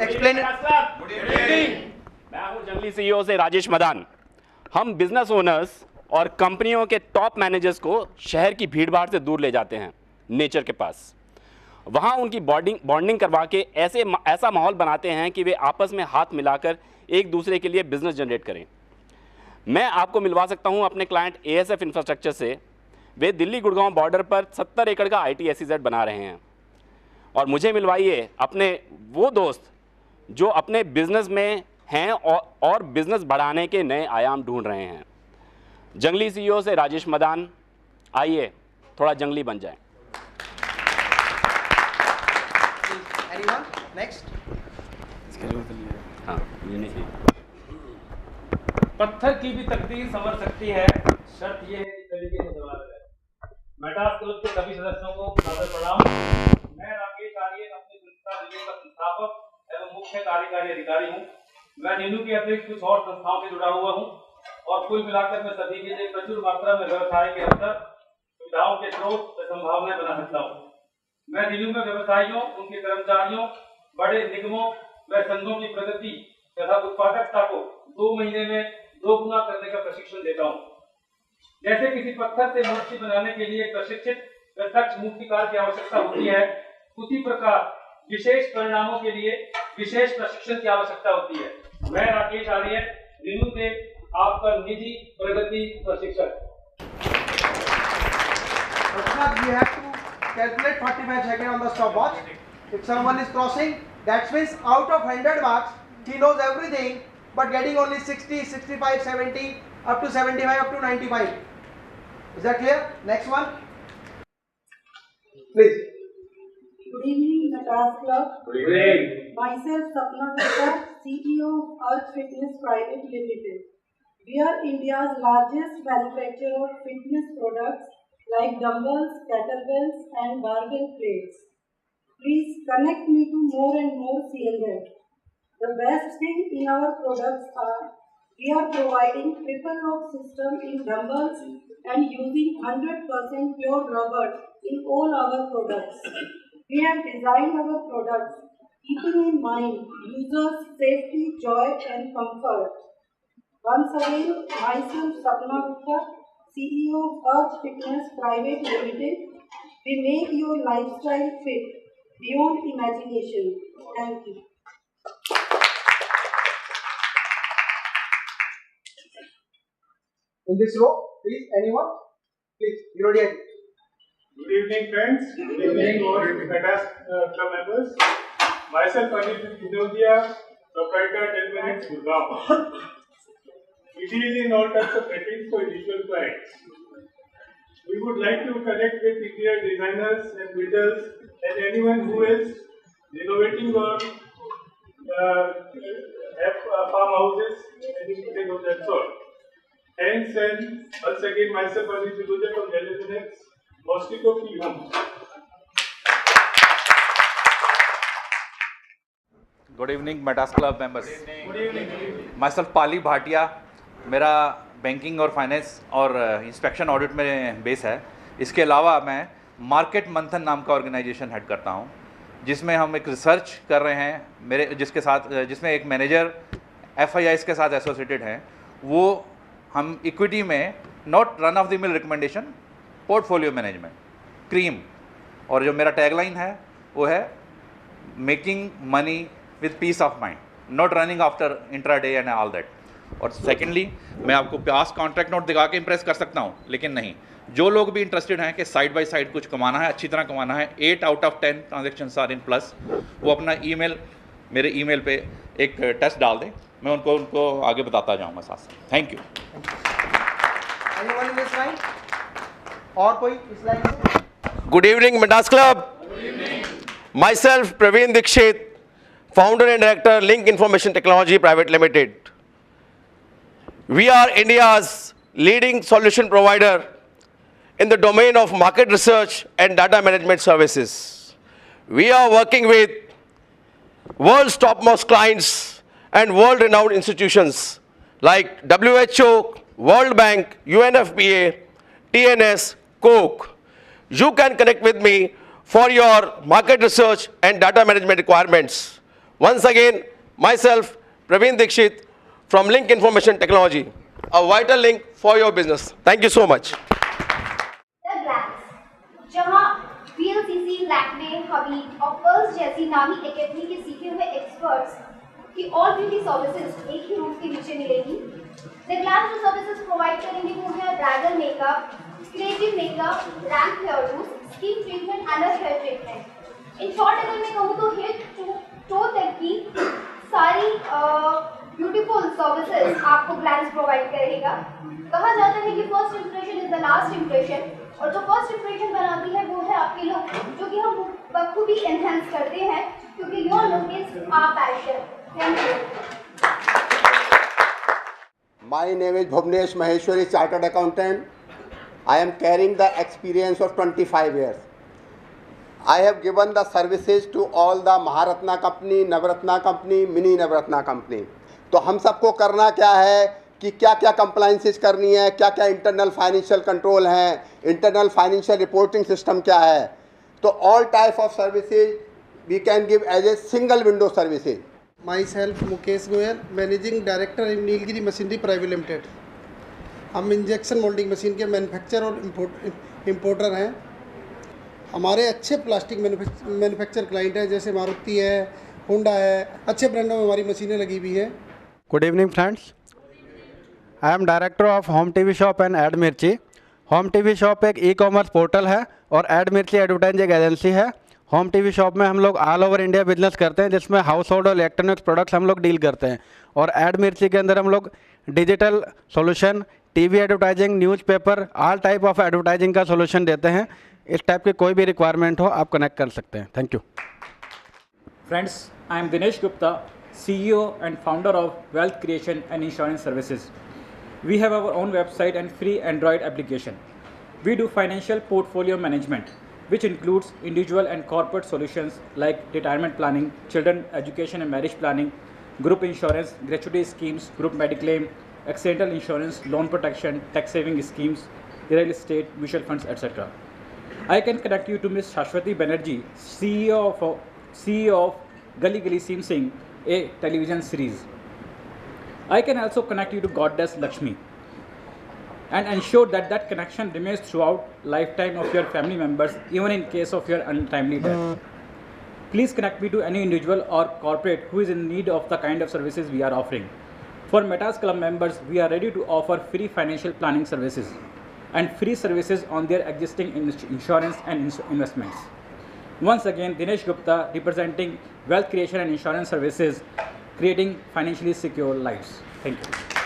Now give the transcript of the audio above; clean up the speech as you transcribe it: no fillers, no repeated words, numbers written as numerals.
Explain. Good evening. मैं हूं जंगली सीईओ से राजेश मदान। हम बिजनेस ओनर्स और कंपनियों के टॉप मैनेजर्स को शहर की भीड़भाड़ से दूर ले जाते हैं, नेचर के पास। वहां उनकी बॉन्डिंग करवा के ऐसा माहौल बनाते हैं कि वे आपस में हाथ मिलाकर एक दूसरे के लिए बिजनेस जनरेट करें। मैं आपको मिलवा सकता हूं अपने क्लाइंट एएसएफ इंफ्रास्ट्रक्चर से। वे दिल्ली गुड़गांव बॉर्डर पर 70 एकड़ का ITSEZ बना रहे हैं। और मुझे मिलवाइए अपने वो दोस्त जो अपने बिजनेस में हैं और बिजनेस बढ़ाने के नए आयाम ढूंढ रहे हैं। जंगली सीईओ से राजेश मदान, आइए थोड़ा जंगली बन जाएं। Anyone next? हाँ, ये नहीं। पत्थर की भी तकदीर संवर सकती है, शर्त यह है कि तरीके से जवाब है। मेटास क्लब के सभी सदस्यों को सादर प्रणाम। मैं राकेश आर्य अपनी संस्था नीनू का संस्थापक एवं मुख्य कार्यकारी अधिकारी हूँ। मैं नीनू के अतिरिक्त कुछ और संस्थाओं से जुड़ा हुआ हूँ और कुल मिलाकर मैं सभी के लिए प्रचुर मात्रा में व्यवसाय के अवसर, सुविधाओं के स्रोत व संभावनाएं बना सकता हूँ। मैं नीनू में व्यवसायियों, उनके कर्मचारियों, बड़े निगमों व संघों की प्रगति तथा उत्पादकता को 2 महीने में 2 गुना करने का प्रशिक्षण देता हूँ। जैसे किसी पत्थर से मूर्ति बनाने के लिए प्रशिक्षित व दक्ष मूर्तिकार की आवश्यकता होती है, उसी प्रकार विशेष परिणामों के लिए विशेष प्रशिक्षण की आवश्यकता होती है। मैं राकेश आर्य, नीनू से आपका निजी प्रगति प्रशिक्षक। You have to calculate 45 seconds on the stopwatch. If someone is crossing, that means out of 100 marks, he knows everything, but getting only 60, 65, 70, up to 75, up to 95. Is that clear? Next one, please. Good evening, Metas Club. Good evening. Myself, Sapna Gupta, CEO of Earth Fitness Private Limited. We are India's largest manufacturer of fitness products like dumbbells, kettlebells, and barbell plates. Please connect me to more and more CLF. The best thing in our products are we are providing triple lock system in dumbbells and using 100% pure rubber in all our products. We have designed our products keeping in mind users' safety, joy, and comfort. Once again, myself Sapna Gupta, CEO of Earth Fitness Private Limited. We make your lifestyle fit beyond imagination. Thank you. In this row, please, anyone? Please, you ready? Good evening, friends. Good evening, all Metas Club members. Myself, Anil Fidodia, proprietor, 10 Minutes, Gurgaon. We deal in all types of fittings for individual clients. We would like to connect with interior designers and builders and anyone who is renovating or have farmhouses and anything of that sort. Thanks, and once again, myself, Anil Fidodia from Jellyfinex, Mosquito Free Homes. Good evening, Metas Club members. Good evening. Myself, Pali Bhatia. मेरा banking और finance और inspection audit में base है। इसके अलावा मैं market मंथन नाम का ऑर्गेनाइजेशन हेड करता हूं, जिसमें हम एक रिसर्च कर रहे हैं जिसमें एक मैनेजर FIIs के साथ एसोसिएटेड हैं। वो हम इक्विटी में not run of the mill recommendation, portfolio management, cream. और जो मेरा टैगलाइन है वो है making money with piece of mind, not running after intraday and all that. और सेकेंडली, मैं आपको पास कॉन्ट्रैक्ट नोट दिखा के इंप्रेस कर सकता हूँ, लेकिन नहीं, जो लोग भी इंटरेस्टेड हैं कि साइड बाय साइड कुछ कमाना है, अच्छी तरह कमाना है, 8 out of 10 transactions are in plus, वो अपना मेरे ईमेल पे एक टेस्ट डाल दें, मैं उनको आगे बताता जाऊँगा साथ साथ। Thank you. Anyone in this line? और कोई इस लाइन से? Good evening, Metas Club. Good evening. Myself, Praveen Dikshit, founder and director, Link Information Technology Private Limited. We are India's leading solution provider in the domain of market research and data management services. We are working with world's topmost clients and world-renowned institutions like WHO, World Bank, UNFPA, TNS, Coke. You can connect with me for your market research and data management requirements. Once again, myself, Praveen Dikshit from Link Information Technology, a vital link for your business. Thank you so much. The Glance, जहां VLCC, Lakme, हबीब और pearls जैसी नामी academy के सीखे हुए experts की all beauty services एक ही roof के नीचे मिलेगी। The Glance जो सर्विसेज प्रोवाइड करेंगे वो है bridal makeup, creative makeup, ramp hair loose, skin treatment and hair treatment. In short अगर मैं कहूँ तो हेड टू टो तक की सारी ब्यूटीफुल सर्विसेज आपको ग्लैंस प्रोवाइड करेगा। कहा जाता है कि first impression is the last impression, और जो फर्स्ट इंप्रेशन बनाती है वो है आपकी लुक, जो कि हम बखूबी एनहेंस करते हैं क्योंकि your look is our passion. Thank you. My name is Bhuvnesh Maheshwari, Chartered Accountant. I am carrying the experience of 25 years. I have given the services to all the Maharatna company, Navratna company, Mini Navratna company. तो हम सबको करना क्या है कि क्या क्या compliances करनी है, क्या क्या इंटरनल फाइनेंशियल कंट्रोल हैं, इंटरनल फाइनेंशियल रिपोर्टिंग सिस्टम क्या है। तो all type of services we can give as a single window services. Myself Mukesh Goyal, managing director in Nilgiri machinery private limited. हम इंजेक्शन मोल्डिंग मशीन के मैन्युफैक्चर और इम्पोर्टर हैं। हमारे अच्छे प्लास्टिक मैन्युफैक्चर क्लाइंट हैं, जैसे मारुति है, होंडा है, अच्छे ब्रांडों में हमारी मशीनें लगी हुई हैं। Good evening friends, I am director of Home TV Shop and Ad Mirchi। Home TV Shop एक ई-कॉमर्स पोर्टल है और Ad Mirchi एडवर्टाइजिंग एक एजेंसी है। होम टीवी शॉप में हम लोग ऑल ओवर इंडिया बिजनेस करते हैं, जिसमें हाउस होल्ड और इलेक्ट्रॉनिक्स प्रोडक्ट्स हम लोग डील करते हैं। और एड मिर्ची के अंदर हम लोग digital solution, TV advertising, newspaper, all type of advertising का सॉल्यूशन देते हैं। इस टाइप की कोई भी रिक्वायरमेंट हो आप कनेक्ट कर सकते हैं। Thank you Friends, I am Dinesh Gupta, CEO and founder of Wealth Creation and Insurance Services. We have our own website and free Android application. We do financial portfolio management, which includes individual and corporate solutions like retirement planning, children education and marriage planning, group insurance, gratuity schemes, group mediclaim, accidental insurance, loan protection, tax saving schemes, real estate, mutual funds, etc. I can connect you to Ms. Shashwati Banerjee, CEO of Gali Gali Sim Singh, a television series. I can also connect you to Goddess Lakshmi and ensure that that connection remains throughout lifetime of your family members, even in case of your untimely death. Please connect me to any individual or corporate who is in need of the kind of services we are offering. For Metas Club members, we are ready to offer free financial planning services and free services on their existing insurance and investments. Once again, Dinesh Gupta representing Wealth Creation and Insurance Services, creating financially secure lives. Thank you.